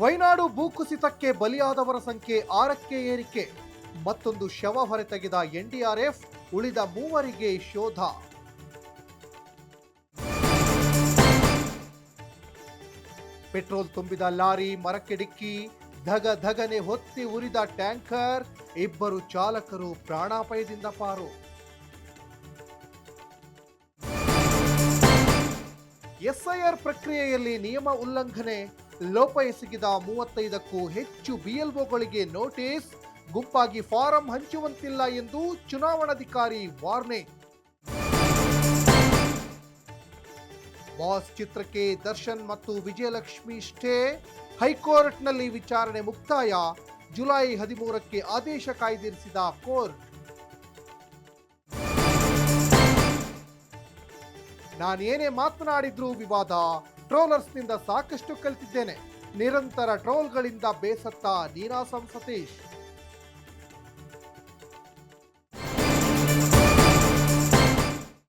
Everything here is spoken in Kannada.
ವೈನಾಡು ಭೂಕುಸಿತಕ್ಕೆ ಬಲಿಯಾದವರ ಸಂಖ್ಯೆ 6ಕ್ಕೆ ಏರಿಕೆ. ಮತ್ತೊಂದು ಶವ ಹೊರತೆಗೆದ ಎನ್ಡಿಆರ್ಎಫ್, ಉಳಿದ 3 ಶೋಧ. ಪೆಟ್ರೋಲ್ ತುಂಬಿದ ಲಾರಿ ಮರಕ್ಕೆ ಡಿಕ್ಕಿ, ಧಗಧಗನೆ ಹೊತ್ತಿ ಉರಿದ ಟ್ಯಾಂಕರ್, 2 ಚಾಲಕರು ಪ್ರಾಣಾಪಾಯದಿಂದ ಪಾರು. ಎಸ್ಐಆರ್ ಪ್ರಕ್ರಿಯೆಯಲ್ಲಿ ನಿಯಮ ಉಲ್ಲಂಘನೆ, ಲೋಪ ಎಸಗಿದ 35ಕ್ಕೂ ಹೆಚ್ಚು ಬಿಎಲ್ಒಗಳಿಗೆ ನೋಟಿಸ್, ಗುಂಪಾಗಿ ಫಾರಂ ಹಂಚುವಂತಿಲ್ಲ ಎಂದು ಚುನಾವಣಾಧಿಕಾರಿ ವಾರ್ನಿಂಗ್. ಬಾಸ್ ಚಿತ್ರಕ್ಕೆ ದರ್ಶನ್ ಮತ್ತು ವಿಜಯಲಕ್ಷ್ಮಿ ಸ್ಟೇ, ಹೈಕೋರ್ಟ್ನಲ್ಲಿ ವಿಚಾರಣೆ ಮುಕ್ತಾಯ, ಜುಲೈ 13ಕ್ಕೆ ಆದೇಶ ಕಾಯ್ದಿರಿಸಿದ ಕೋರ್ಟ್. ನಾನೇನೇ ಮಾತನಾಡಿದ್ರೂ ವಿವಾದ, ಟ್ರೋಲರ್ಸ್ನಿಂದ ಸಾಕಷ್ಟು ಕಲಿತಿದ್ದೇನೆ, ನಿರಂತರ ಟ್ರೋಲ್ಗಳಿಂದ ಬೇಸತ್ತ ನೀನಾಸಂ ಸತೀಶ್.